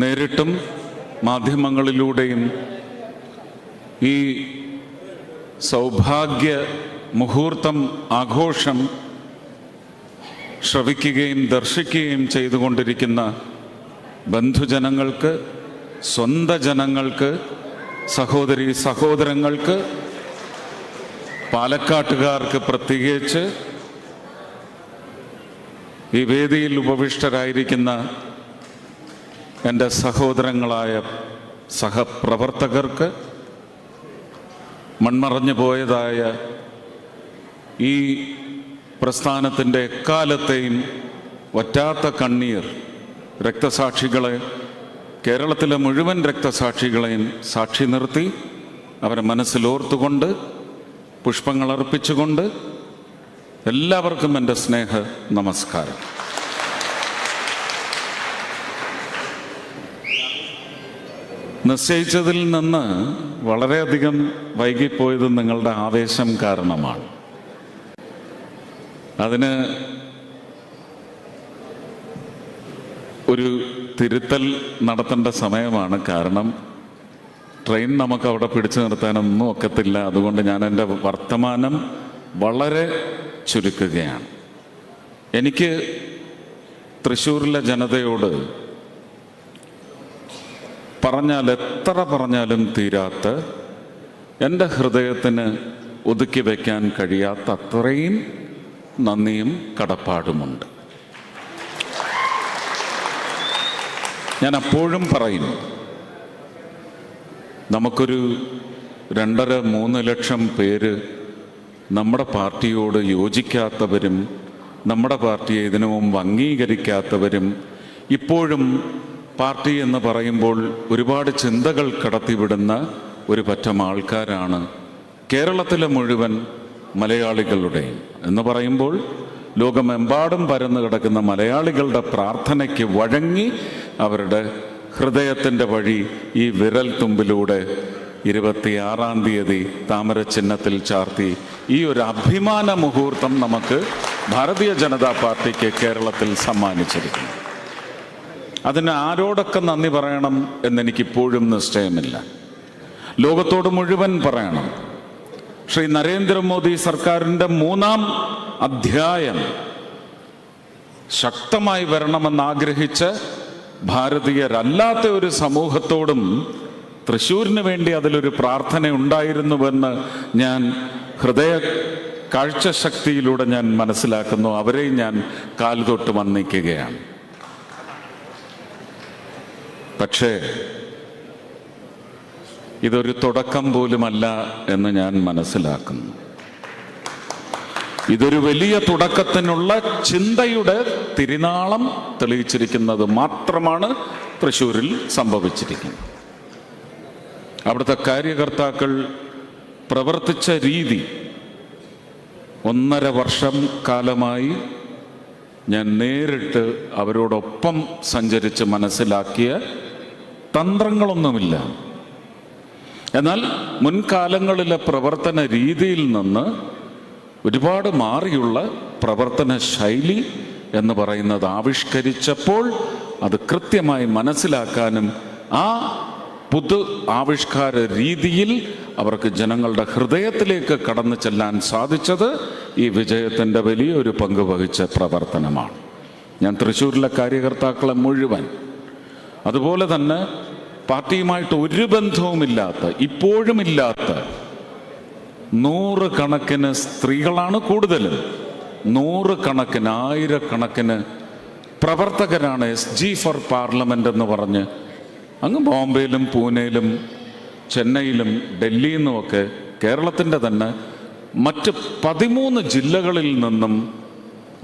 നേരിട്ടും മാധ്യമങ്ങളിലൂടെയും ഈ സൗഭാഗ്യ മുഹൂർത്തം ആഘോഷം ശ്രവിക്കുകയും ദർശിക്കുകയും ചെയ്തുകൊണ്ടിരിക്കുന്ന ബന്ധുജനങ്ങൾക്ക്, സ്വന്തം ജനങ്ങൾക്ക്, സഹോദരീ സഹോദരങ്ങൾക്ക്, പാലക്കാട്ടുകാർക്ക് പ്രത്യേകിച്ച്, ഈ വേദിയിൽ ഉപവിഷ്ടരായിരിക്കുന്ന എൻ്റെ സഹോദരങ്ങളായ സഹപ്രവർത്തകർക്ക്, മൺമറഞ്ഞു പോയതായ ഈ പ്രസ്ഥാനത്തിൻ്റെ എക്കാലത്തെയും വറ്റാത്ത കണ്ണീർ രക്തസാക്ഷികളെ, കേരളത്തിലെ മുഴുവൻ രക്തസാക്ഷികളെയും സാക്ഷി നിർത്തി അവരെ മനസ്സിലോർത്തുകൊണ്ട് പുഷ്പങ്ങൾ അർപ്പിച്ചുകൊണ്ട് എല്ലാവർക്കും എൻ്റെ സ്നേഹ നമസ്കാരം. നിശ്ചയിച്ചതിൽ നിന്ന് വളരെയധികം വൈകിപ്പോയത് നിങ്ങളുടെ ആവേശം കാരണമാണ്. അതിന് ഒരു തിരുത്തൽ നടത്തേണ്ട സമയമാണ്. കാരണം ട്രെയിൻ നമുക്ക് അവിടെ പിടിച്ചു നിർത്താനൊന്നും ഒക്കത്തില്ല. അതുകൊണ്ട് ഞാൻ എൻ്റെ വർത്തമാനം വളരെ ചുരുക്കുകയാണ്. എനിക്ക് തൃശ്ശൂരിലെ ജനതയോട് പറഞ്ഞാൽ എത്ര പറഞ്ഞാലും തീരാത്ത, എൻ്റെ ഹൃദയത്തിന് ഒതുക്കി വയ്ക്കാൻ കഴിയാത്ത അത്രയും നന്ദിയും കടപ്പാടുമുണ്ട്. ഞാൻ അപ്പോഴും പറയും, നമുക്കൊരു 2.5-3 ലക്ഷം പേര് നമ്മുടെ പാർട്ടിയോട് യോജിക്കാത്തവരും നമ്മുടെ പാർട്ടിയെ ഇതിനു മുമ്പ് അംഗീകരിക്കാത്തവരും ഇപ്പോഴും പാർട്ടി എന്ന് പറയുമ്പോൾ ഒരുപാട് ചിന്തകൾ കടത്തിവിടുന്ന ഒരു പറ്റം ആൾക്കാരാണ് കേരളത്തിലെ മുഴുവൻ മലയാളികളുടെയും. എന്ന് പറയുമ്പോൾ ലോകമെമ്പാടും പരന്നു കിടക്കുന്ന മലയാളികളുടെ പ്രാർത്ഥനയ്ക്ക് വഴങ്ങി അവരുടെ ഹൃദയത്തിൻ്റെ വഴി ഈ വിരൽ തുമ്പിലൂടെ 26-ാം തീയതി താമര ചിഹ്നത്തിൽ ചാർത്തി ഈ ഒരു അഭിമാന മുഹൂർത്തം നമുക്ക് ഭാരതീയ ജനതാ പാർട്ടിക്ക് കേരളത്തിൽ സമ്മാനിച്ചിരിക്കുന്നു. അതിന് ആരോടൊക്കെ നന്ദി പറയണം എന്നെനിക്കിപ്പോഴും നിശ്ചയമില്ല. ലോകത്തോട് മുഴുവൻ പറയണം. ശ്രീ നരേന്ദ്രമോദി സർക്കാരിൻ്റെ 3-ാം അധ്യായം ശക്തമായി വരണമെന്നാഗ്രഹിച്ച് ഭാരതീയരല്ലാത്ത ഒരു സമൂഹത്തോടും തൃശ്ശൂരിന് വേണ്ടി അതിലൊരു പ്രാർത്ഥന ഉണ്ടായിരുന്നുവെന്ന് ഞാൻ ഹൃദയ കാഴ്ചശക്തിയിലൂടെ ഞാൻ മനസ്സിലാക്കുന്നു. അവരെയും ഞാൻ കാൽതൊട്ട് വന്ദിക്കുകയാണ്. പക്ഷേ ഇതൊരു തുടക്കം പോലുമല്ല എന്ന് ഞാൻ മനസ്സിലാക്കുന്നു. ഇതൊരു വലിയ തുടക്കത്തിനുള്ള ചിന്തയുടെ തിരുനാളം തെളിയിച്ചിരിക്കുന്നത് മാത്രമാണ് തൃശ്ശൂരിൽ സംഭവിച്ചിരിക്കുന്നത്. അവിടുത്തെ കാര്യകർത്താക്കൾ പ്രവർത്തിച്ച രീതി 1.5 വർഷം കാലമായി ഞാൻ നേരിട്ട് അവരോടൊപ്പം സഞ്ചരിച്ച് മനസ്സിലാക്കിയ തന്ത്രങ്ങളൊന്നുമില്ല. എന്നാൽ മുൻകാലങ്ങളിലെ പ്രവർത്തന രീതിയിൽ നിന്ന് ഒരുപാട് മാറിയുള്ള പ്രവർത്തന ശൈലി എന്ന് പറയുന്നത് ആവിഷ്കരിച്ചപ്പോൾ അത് കൃത്യമായി മനസ്സിലാക്കാനും ആ പുതു ആവിഷ്കാര രീതിയിൽ അവർക്ക് ജനങ്ങളുടെ ഹൃദയത്തിലേക്ക് കടന്നു ചെല്ലാൻ സാധിച്ചത് ഈ വിജയത്തിൻ്റെ വലിയൊരു പങ്ക് വഹിച്ച പ്രവർത്തനമാണ്. ഞാൻ തൃശ്ശൂരിലെ കാര്യകർത്താക്കളെ മുഴുവൻ, അതുപോലെ തന്നെ പാർട്ടിയുമായിട്ട് ഒരു ബന്ധവുമില്ലാത്ത, ഇപ്പോഴുമില്ലാത്ത 100 കണക്കിന് സ്ത്രീകളാണ് കൂടുതലും, 100 കണക്കിന് 1000 പ്രവർത്തകരാണ് SG ഫോർ പാർലമെന്റ് എന്ന് പറഞ്ഞ് അങ്ങ് ബോംബെയിലും പൂനെയിലും ചെന്നൈയിലും ഡൽഹിയിൽ നിന്നുമൊക്കെ കേരളത്തിൻ്റെ തന്നെ മറ്റ് 13 ജില്ലകളിൽ നിന്നും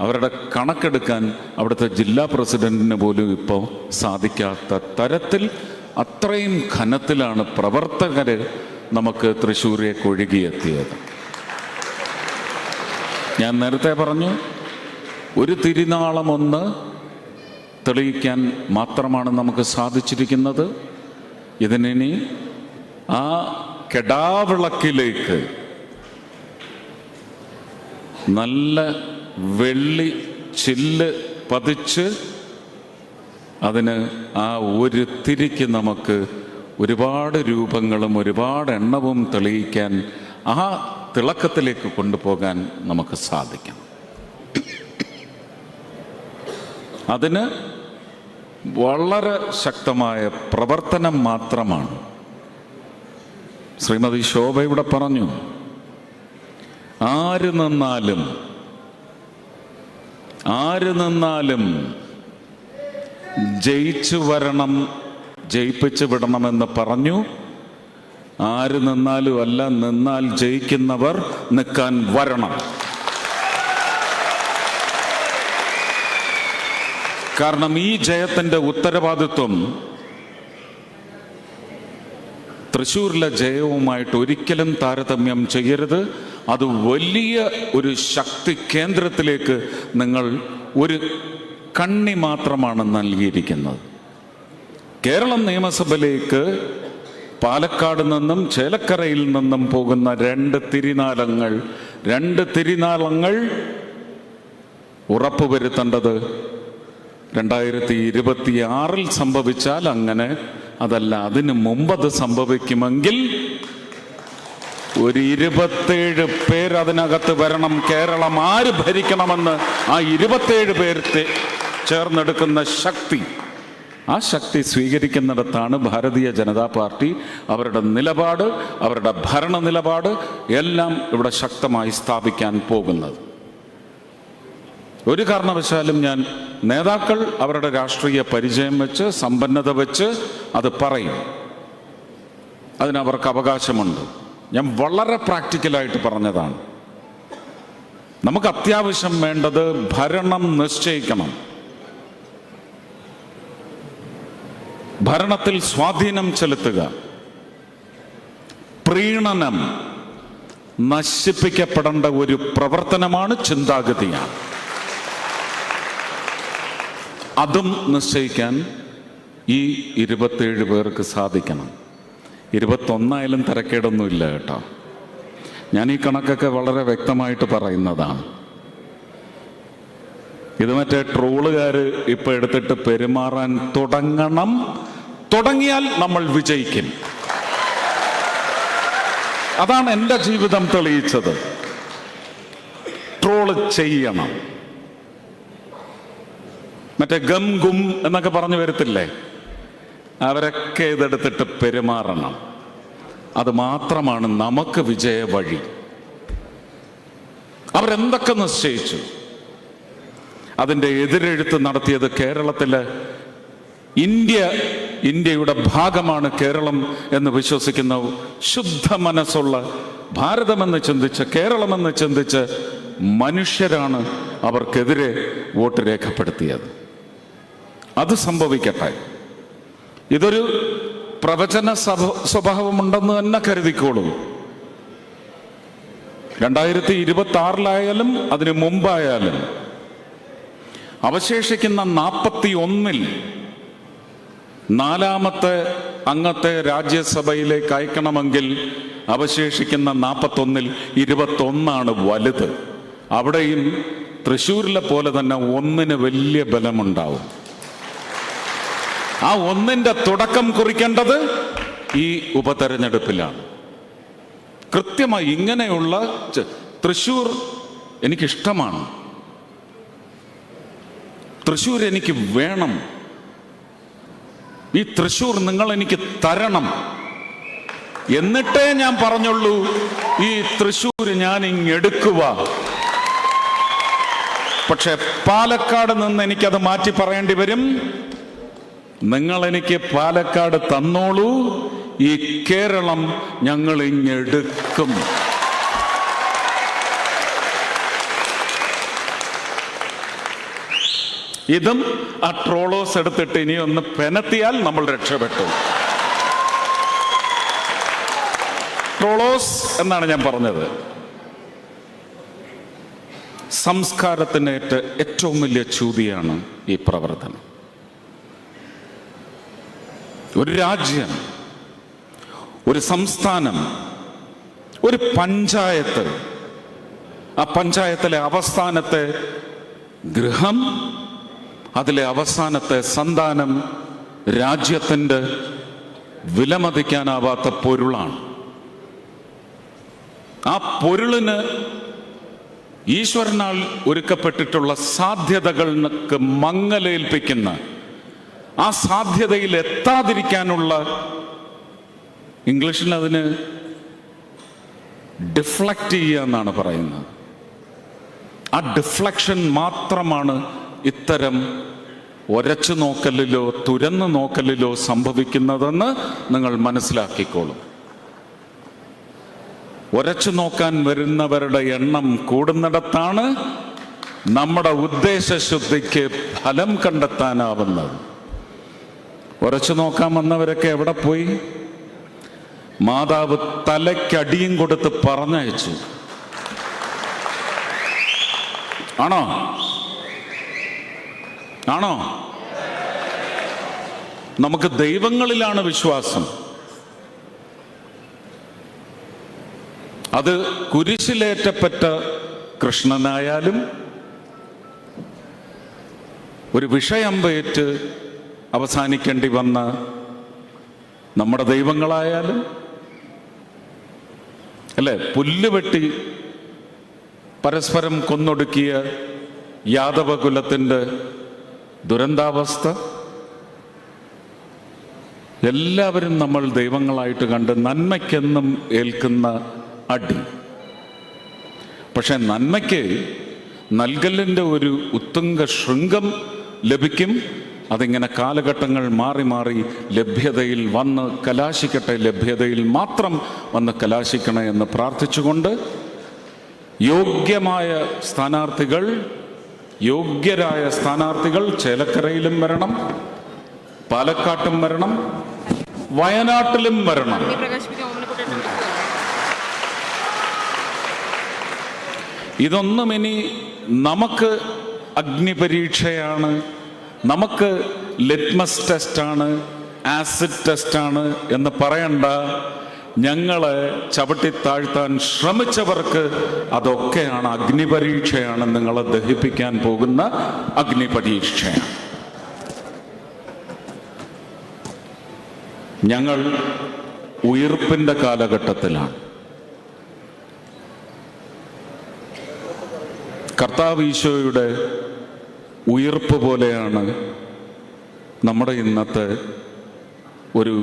അവരുടെ കണക്കെടുക്കാൻ അവിടുത്തെ ജില്ലാ പ്രസിഡന്റിന് പോലും ഇപ്പോൾ സാധിക്കാത്ത തരത്തിൽ അത്രയും ഘനത്തിലാണ് പ്രവർത്തകർ നമുക്ക് തൃശ്ശൂരേക്ക് ഒഴുകിയെത്തിയത്. ഞാൻ നേരത്തെ പറഞ്ഞു, ഒരു തിരുനാളമൊന്ന് തെളിയിക്കാൻ മാത്രമാണ് നമുക്ക് സാധിച്ചിരിക്കുന്നത്. ഇതിനി ആ കെടാവിളക്കിലേക്ക് നല്ല വെള്ളി ചില്ല് പതിച്ച് അതിന് ആ ഒരു തിരിക്ക് നമുക്ക് ഒരുപാട് രൂപങ്ങളും ഒരുപാട് എണ്ണവും തെളിയിക്കാൻ, ആ തിളക്കത്തിലേക്ക് കൊണ്ടുപോകാൻ നമുക്ക് സാധിക്കും. അതിന് വളരെ ശക്തമായ പ്രവർത്തനം മാത്രമാണ്. ശ്രീമതി ശോഭ ഇവിടെ പറഞ്ഞു, ആര് നിന്നാലും ജയിച്ചു വരണം, ജയിപ്പിച്ചു വിടണമെന്ന് പറഞ്ഞു. ആര് നിന്നാലും അല്ല, നിന്നാൽ ജയിക്കുന്നവർ നിൽക്കാൻ വരണം. കാരണം ഈ ജയത്തിൻ്റെ ഉത്തരവാദിത്വം തൃശ്ശൂരിലെ ജയവുമായിട്ട് ഒരിക്കലും താരതമ്യം ചെയ്യരുത്. അത് വലിയ ഒരു ശക്തി കേന്ദ്രത്തിലേക്ക് നിങ്ങൾ ഒരു കണ്ണി മാത്രമാണ് നൽകിയിരിക്കുന്നത്. കേരളം നിയമസഭയിലേക്ക് പാലക്കാട് നിന്നും ചേലക്കരയിൽ നിന്നും പോകുന്ന രണ്ട് തിരിനാളങ്ങൾ ഉറപ്പുവരുത്തേണ്ടത് 2026 സംഭവിച്ചാൽ അങ്ങനെ, അതല്ല അതിനു മുമ്പത് സംഭവിക്കുമെങ്കിൽ ഒരു 27 പേർ അതിനകത്ത് വരണം. കേരളം ആര് ഭരിക്കണമെന്ന് ആ 27 പേർ ചേർന്നെടുക്കുന്ന ശക്തി, ആ ശക്തി സ്വീകരിക്കുന്നിടത്താണ് ഭാരതീയ ജനതാ പാർട്ടി അവരുടെ നിലപാട്, അവരുടെ ഭരണ നിലപാട് എല്ലാം ഇവിടെ ശക്തമായി സ്ഥാപിക്കാൻ പോകുന്നത്. ഒരു കാരണവശാലും ഞാൻ നേതാക്കൾ അവരുടെ രാഷ്ട്രീയ പരിചയം വെച്ച്, സമ്പന്നത വെച്ച് അത് പറയും, അതിനവർക്ക് അവകാശമുണ്ട്. ഞാൻ വളരെ പ്രാക്ടിക്കലായിട്ട് പറഞ്ഞതാണ്. നമുക്ക് അത്യാവശ്യം വേണ്ടത് ഭരണം നിശ്ചയിക്കണം, ഭരണത്തിൽ സ്വാധീനം ചെലുത്തുക. പ്രീണനം നശിപ്പിക്കപ്പെടേണ്ട ഒരു പ്രവർത്തനമാണ്, ചിന്താഗതിയാണ്. അതും നിശ്ചയിക്കാൻ ഈ 27 പേർക്ക് സാധിക്കണം. 21 തരക്കേടൊന്നുമില്ല കേട്ടോ. ഞാൻ ഈ കണക്കൊക്കെ വളരെ വ്യക്തമായിട്ട് പറയുന്നതാണ്. ഇത് മറ്റേ ട്രോളുകാർ ഇപ്പൊ എടുത്തിട്ട് പെരുമാറാൻ തുടങ്ങിയാൽ നമ്മൾ വിജയിക്കും. അതാണ് എൻ്റെ ജീവിതം തെളിയിച്ചത്. ട്രോള് ചെയ്യണം, മറ്റേ ഗം ഗും എന്നൊക്കെ പറഞ്ഞു വരത്തില്ലേ, അവരൊക്കെ ഇതെടുത്തിട്ട് പെരുമാറണം. അത് മാത്രമാണ് നമുക്ക് വിജയ വഴി. അവരെന്തൊക്കെ നിശ്ചയിച്ചു, അതിൻ്റെ എതിരെഴുത്ത് നടത്തിയത് കേരളത്തിലെ ഇന്ത്യയുടെ ഭാഗമാണ് കേരളം എന്ന് വിശ്വസിക്കുന്ന ശുദ്ധ മനസ്സുള്ള, ഭാരതമെന്ന് ചിന്തിച്ച്, കേരളമെന്ന് ചിന്തിച്ച് മനുഷ്യരാണ് അവർക്കെതിരെ വോട്ട് രേഖപ്പെടുത്തിയത്. അത് സംഭവിക്കട്ടെ. ഇതൊരു പ്രവചന സ്വഭാവമുണ്ടെന്ന് തന്നെ കരുതിക്കോളൂ. 2026 അതിനു മുമ്പായാലും അവശേഷിക്കുന്ന 41-ൽ 4ാമത്തെ അംഗത്തെ രാജ്യസഭയിലേക്ക് അയക്കണമെങ്കിൽ അവശേഷിക്കുന്ന 41-ൽ 21 വലുത്. അവിടെയും തൃശ്ശൂരിലെ പോലെ തന്നെ 1-ന് വലിയ ബലമുണ്ടാവും. ആ 1-ന്റെ തുടക്കം കുറിക്കേണ്ടത് ഈ ഉപതെരഞ്ഞെടുപ്പിലാണ്. കൃത്യമായി ഇങ്ങനെയുള്ള തൃശ്ശൂർ എനിക്കിഷ്ടമാണ്, തൃശ്ശൂർ എനിക്ക് വേണം, ഈ തൃശ്ശൂർ നിങ്ങൾ എനിക്ക് തരണം എന്നിട്ടേ ഞാൻ പറഞ്ഞുള്ളൂ ഈ തൃശ്ശൂർ ഞാൻ ഇങ്ങെടുക്കുക. പക്ഷെ പാലക്കാട് നിന്ന് എനിക്കത് മാറ്റി പറയേണ്ടി വരും. നിങ്ങൾ എനിക്ക് പാലക്കാട് തന്നോളൂ, ഈ കേരളം ഞങ്ങൾ ഇങ്ങെടുക്കും. ഇതും ആ ട്രോളോസ് എടുത്തിട്ട് ഇനി ഒന്ന് പെനത്തിയാൽ നമ്മൾ രക്ഷപ്പെട്ടു. ട്രോളോസ് എന്നാണ് ഞാൻ പറഞ്ഞത്. സംസ്കാരത്തിനേറ്റ ഏറ്റവും വലിയ ചൂതിയാണ് ഈ പ്രവർത്തനം. ഒരു രാജ്യം, ഒരു സംസ്ഥാനം, ഒരു പഞ്ചായത്ത്, ആ പഞ്ചായത്തിലെ അവസാനത്തെ ഗൃഹം, അതിലെ അവസാനത്തെ സന്താനം രാജ്യത്തിൻ്റെ വിലമതിക്കാനാവാത്ത പൊരുളാണ്. ആ പൊരുളിന് ഈശ്വരനാൽ ഒരുക്കപ്പെട്ടിട്ടുള്ള സാധ്യതകൾക്ക് മങ്ങലേൽപ്പിക്കുന്ന, ആ സാധ്യതയിൽ എത്താതിരിക്കാനുള്ള, ഇംഗ്ലീഷിൽ അതിന് ഡിഫ്ലക്റ്റ് ചെയ്യുക എന്നാണ് പറയുന്നത്. ആ ഡിഫ്ലക്ഷൻ മാത്രമാണ് ഇത്തരം ഒരച്ചു നോക്കലിലോ തുരന്നു നോക്കലിലോ സംഭവിക്കുന്നതെന്ന് നിങ്ങൾ മനസ്സിലാക്കിക്കോളും. ഒരച്ചു നോക്കാൻ വരുന്നവരുടെ എണ്ണം കൂടുന്നിടത്താണ് നമ്മുടെ ഉദ്ദേശശുദ്ധിക്ക് ഫലം കണ്ടെത്താനാവുന്നത്. ഉറച്ചു നോക്കാൻ വന്നവരൊക്കെ എവിടെ പോയി? മാതാവ് തലയ്ക്കടിയും കൊടുത്ത് പറഞ്ഞയച്ചു. ആണോ? ആണോ? നമുക്ക് ദൈവങ്ങളിലാണ് വിശ്വാസം. അത് കുരിശിലേറ്റപ്പെട്ട കൃഷ്ണനായാലും ഒരു വിഷയമ്പേറ്റ് അവസാനിക്കേണ്ടി വന്ന നമ്മുടെ ദൈവങ്ങളായാലും, അല്ലെ, പുല്ലുവെട്ടി പരസ്പരം കൊന്നൊടുക്കിയ യാദവകുലത്തിൻ്റെ ദുരന്താവസ്ഥ, എല്ലാവരും നമ്മൾ ദൈവങ്ങളായിട്ട് കണ്ട് നന്മയ്ക്കെന്നും ഏൽക്കുന്ന അടി. പക്ഷെ നന്മയ്ക്ക് നൽകലിൻ്റെ ഒരു ഉത്തുംഗ ശൃംഗം ലഭിക്കും. അതിങ്ങനെ കാലഘട്ടങ്ങൾ മാറി മാറി ലഭ്യതയിൽ വന്ന് കലാശിക്കട്ടെ, ലഭ്യതയിൽ മാത്രം വന്ന് കലാശിക്കണേ എന്ന് പ്രാർത്ഥിച്ചുകൊണ്ട്, യോഗ്യമായ സ്ഥാനാർത്ഥികൾ, യോഗ്യരായ സ്ഥാനാർത്ഥികൾ ചേലക്കരയിലും വരണം, പാലക്കാട്ടും വരണം, വയനാട്ടിലും വരണം. ഇതൊന്നും ഇനി നമുക്ക് അഗ്നിപരീക്ഷയാണ്, നമുക്ക് ലിറ്റ്മസ് ടെസ്റ്റാണ്, ആസിഡ് ടെസ്റ്റാണ് എന്ന് പറയണ്ട. ഞങ്ങളെ ചവിട്ടിത്താഴ്ത്താൻ ശ്രമിച്ചവർക്ക് അതൊക്കെയാണ് അഗ്നിപരീക്ഷയാണ്, നിങ്ങളെ ദഹിപ്പിക്കാൻ പോകുന്ന അഗ്നിപരീക്ഷയാണ്. ഞങ്ങൾ ഉയിർപ്പിൻ്റെ കാലഘട്ടത്തിലാണ്. കർത്താവ് ഈശോയുടെ ഉയിർപ്പ് പോലെയാണ് നമ്മുടെ ഇന്നത്തെ ഒരു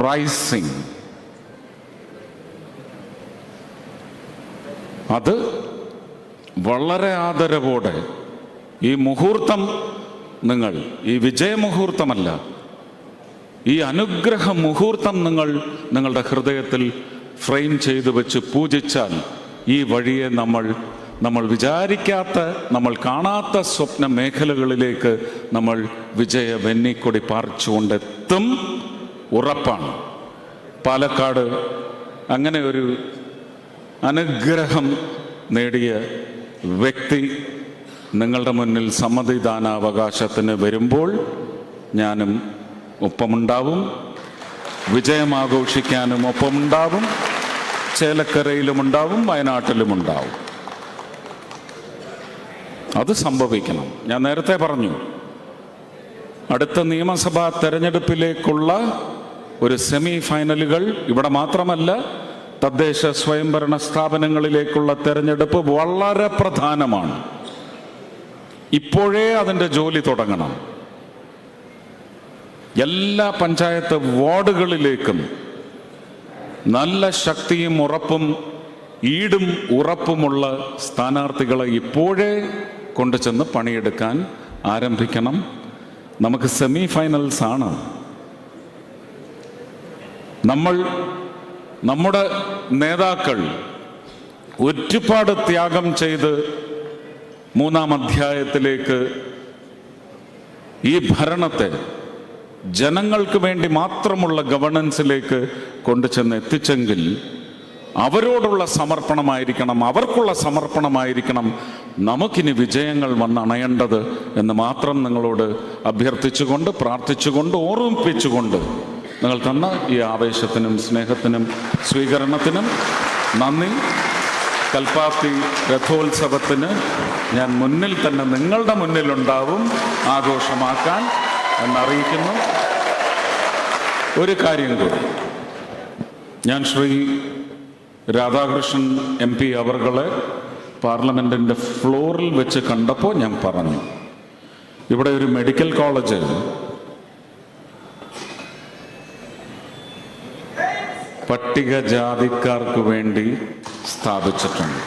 റൈസിങ്. അത് വളരെ ആദരവോടെ ഈ മുഹൂർത്തം, നിങ്ങൾ ഈ വിജയമുഹൂർത്തമല്ല, ഈ അനുഗ്രഹ മുഹൂർത്തം നിങ്ങൾ നിങ്ങളുടെ ഹൃദയത്തിൽ ഫ്രെയിം ചെയ്തു വെച്ച് പൂജിച്ചാൽ ഈ വഴിയെ നമ്മൾ വിചാരിക്കാത്ത, നമ്മൾ കാണാത്ത സ്വപ്ന മേഖലകളിലേക്ക് നമ്മൾ വിജയ വെന്നിക്കൊടി പാറിച്ചുകൊണ്ടെത്തും. ഉറപ്പാണ്. പാലക്കാട് അങ്ങനെ ഒരു അനുഗ്രഹം നേടിയ വ്യക്തി നിങ്ങളുടെ മുന്നിൽ സമ്മതിദാനാവകാശത്തിന് വരുമ്പോൾ ഞാനും ഒപ്പമുണ്ടാവും, വിജയം ആഘോഷിക്കാനും ഒപ്പമുണ്ടാവും, ചേലക്കരയിലുമുണ്ടാവും, വയനാട്ടിലുമുണ്ടാവും. അത് സംഭവിക്കണം. ഞാൻ നേരത്തെ പറഞ്ഞു, അടുത്ത നിയമസഭാ തെരഞ്ഞെടുപ്പിലേക്കുള്ള ഒരു സെമി ഫൈനലുകൾ ഇവിടെ മാത്രമല്ല, തദ്ദേശ സ്വയംഭരണ സ്ഥാപനങ്ങളിലേക്കുള്ള തെരഞ്ഞെടുപ്പ് വളരെ പ്രധാനമാണ്. ഇപ്പോഴേ അതിൻ്റെ ജോലി തുടങ്ങണം. എല്ലാ പഞ്ചായത്ത് വാർഡുകളിലേക്കും നല്ല ശക്തിയും ഉറപ്പും ഈടും ഉറപ്പുമുള്ള സ്ഥാനാർത്ഥികളെ ഇപ്പോഴേ കൊണ്ടുചെന്ന് പണിയെടുക്കാൻ ആരംഭിക്കണം. നമുക്ക് സെമി ഫൈനൽസ് ആണ്. നമ്മുടെ നേതാക്കൾ ഒരുപാട് ത്യാഗം ചെയ്ത് 3-ാം അധ്യായത്തിലേക്ക് ഈ ഭരണത്തെ ജനങ്ങൾക്ക് വേണ്ടി മാത്രമുള്ള ഗവർണൻസിലേക്ക് കൊണ്ടുചെന്ന് എത്തിച്ചെങ്കിൽ അവരോടുള്ള സമർപ്പണമായിരിക്കണം, അവർക്കുള്ള സമർപ്പണമായിരിക്കണം നമുക്കിനി വിജയങ്ങൾ വന്നണയേണ്ടത് എന്ന് മാത്രം നിങ്ങളോട് അഭ്യർത്ഥിച്ചുകൊണ്ട്, പ്രാർത്ഥിച്ചുകൊണ്ട്, ഓർമ്മിപ്പിച്ചുകൊണ്ട്, നിങ്ങൾ തന്ന ഈ ആവേശത്തിനും സ്നേഹത്തിനും സ്വീകരണത്തിനും നന്ദി. കൽപ്പാത്തി രഥോത്സവത്തിന് ഞാൻ മുന്നിൽ തന്നെ നിങ്ങളുടെ മുന്നിലുണ്ടാവും ആഘോഷമാക്കാൻ എന്നറിയിക്കുന്നു. ഒരു കാര്യം കൂടി, ഞാൻ ശ്രീ രാധാകൃഷ്ണൻ MP അവർകളെ പാർലമെൻറ്റിൻ്റെ ഫ്ലോറിൽ വെച്ച് കണ്ടപ്പോൾ ഞാൻ പറഞ്ഞു, ഇവിടെ ഒരു മെഡിക്കൽ കോളേജ് പട്ടികജാതിക്കാർക്ക് വേണ്ടി സ്ഥാപിച്ചിട്ടുണ്ട്.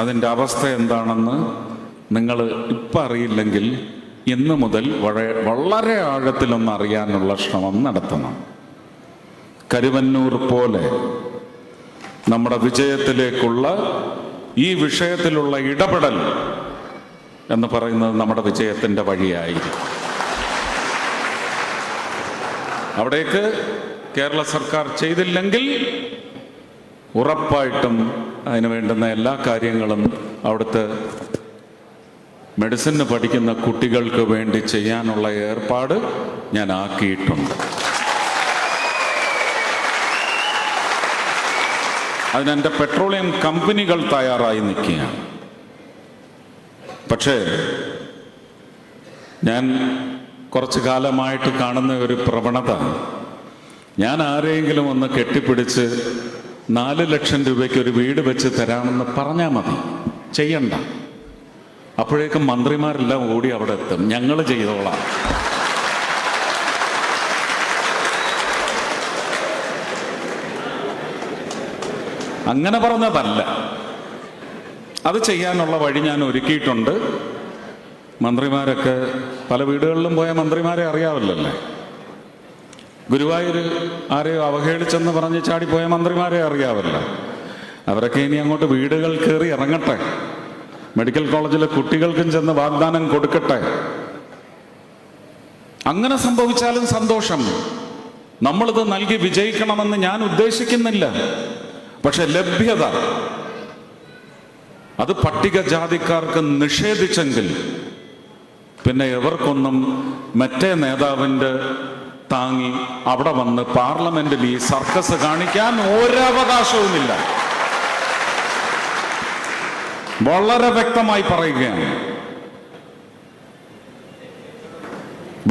അതിൻ്റെ അവസ്ഥ എന്താണെന്ന് നിങ്ങൾ ഇപ്പം അറിയില്ലെങ്കിൽ ഇന്ന് മുതൽ വളരെ ആഴത്തിലൊന്ന് അറിയാനുള്ള ശ്രമം നടത്തണം. കരുവന്നൂർ പോലെ നമ്മുടെ വിജയത്തിലേക്കുള്ള ഈ വിഷയത്തിലുള്ള ഇടപെടൽ എന്ന് പറയുന്നത് നമ്മുടെ വിജയത്തിൻ്റെ വഴിയായിരിക്കും. അവിടേക്ക് കേരള സർക്കാർ ചെയ്തില്ലെങ്കിൽ ഉറപ്പായിട്ടും അതിന് വേണ്ടുന്ന എല്ലാ കാര്യങ്ങളും അവിടുത്തെ മെഡിസിന് പഠിക്കുന്ന കുട്ടികൾക്ക് വേണ്ടി ചെയ്യാനുള്ള ഏർപ്പാട് ഞാൻ ആക്കിയിട്ടുണ്ട്. അതിനെൻ്റെ പെട്രോളിയം കമ്പനികൾ തയ്യാറായി നിൽക്കുകയാണ്. പക്ഷേ ഞാൻ കുറച്ചു കാലമായിട്ട് കാണുന്ന ഒരു പ്രവണത, ഞാൻ ആരെങ്കിലും ഒന്ന് കെട്ടിപ്പിടിച്ച് 4 ലക്ഷം രൂപയ്ക്ക് ഒരു വീട് വെച്ച് തരാമെന്ന് പറഞ്ഞാൽ മതി, ചെയ്യണ്ട. അപ്പോഴേക്കും മന്ത്രിമാരെല്ലാം ഓടി അവിടെ എത്തും, ഞങ്ങൾ ചെയ്തോളാം. അങ്ങനെ പറഞ്ഞതല്ല, അത് ചെയ്യാനുള്ള വഴി ഞാൻ ഒരുക്കിയിട്ടുണ്ട്. മന്ത്രിമാരൊക്കെ പല വീടുകളിലും പോയ മന്ത്രിമാരെ അറിയാമല്ലേ. ഗുരുവായൂർ ആരെയോ അവഹേളിച്ചെന്ന് പറഞ്ഞ് ചാടിപ്പോയ മന്ത്രിമാരെ അറിയാമല്ലോ. അവരൊക്കെ ഇനി അങ്ങോട്ട് വീടുകൾ കയറി ഇറങ്ങട്ടെ, മെഡിക്കൽ കോളേജിലെ കുട്ടികൾക്കും ചെന്ന് വാഗ്ദാനം കൊടുക്കട്ടെ. അങ്ങനെ സംഭവിച്ചാലും സന്തോഷം. നമ്മളിത് നൽകി വിജയിക്കണമെന്ന് ഞാൻ ഉദ്ദേശിക്കുന്നില്ല. പക്ഷെ ലഭ്യത അത് പട്ടികജാതിക്കാർക്ക് നിഷേധിച്ചെങ്കിൽ പിന്നെ എവർക്കൊന്നും മറ്റേ നേതാവിൻ്റെ താങ്ങി അവിടെ വന്ന് പാർലമെന്റിൽ ഈ സർക്കസ് കാണിക്കാൻ ഒരവകാശവുമില്ല. വളരെ വ്യക്തമായി പറയുകയാണ്.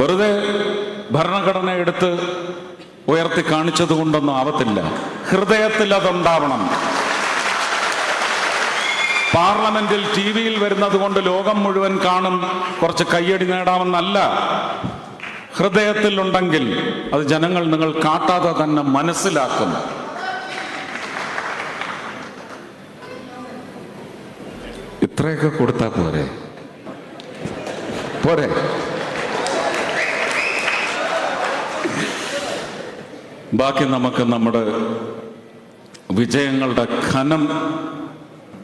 വെറുതെ ഭരണഘടന എടുത്ത് ഉയർത്തി കാണിച്ചത് കൊണ്ടൊന്നും ആവത്തില്ല. ഹൃദയത്തിൽ അതുണ്ടാവണം. പാർലമെന്റിൽ TV-യിൽ വരുന്നത് കൊണ്ട് ലോകം മുഴുവൻ കാണും, കുറച്ച് കയ്യടി നേടാമെന്നല്ല. ഹൃദയത്തിലുണ്ടെങ്കിൽ അത് ജനങ്ങൾ നിങ്ങൾ കാട്ടാതെ തന്നെ മനസ്സിലാക്കും. ഇത്രയൊക്കെ കൊടുത്താൽ പോരെ? പോരെ? ബാക്കി നമുക്ക് നമ്മുടെ വിജയങ്ങളുടെ ഘനം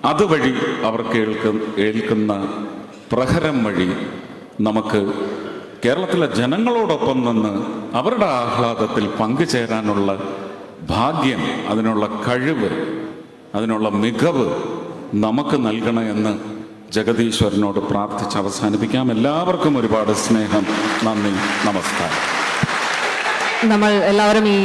അതുവഴി അവർക്ക് ഏൽക്കുന്ന പ്രഹരം വഴി നമുക്ക് കേരളത്തിലെ ജനങ്ങളോടൊപ്പം നിന്ന് അവരുടെ ആഹ്ലാദത്തിൽ പങ്കുചേരാനുള്ള ഭാഗ്യം, അതിനുള്ള കഴിവ്, അതിനുള്ള മികവ് നമുക്ക് നൽകണമെന്ന് ജഗദീശ്വരനോട് പ്രാർത്ഥിച്ച് അവസാനിപ്പിക്കാം. എല്ലാവർക്കും ഒരുപാട് സ്നേഹം, നന്ദി, നമസ്കാരം. നമ്മൾ എല്ലാവരും ഈ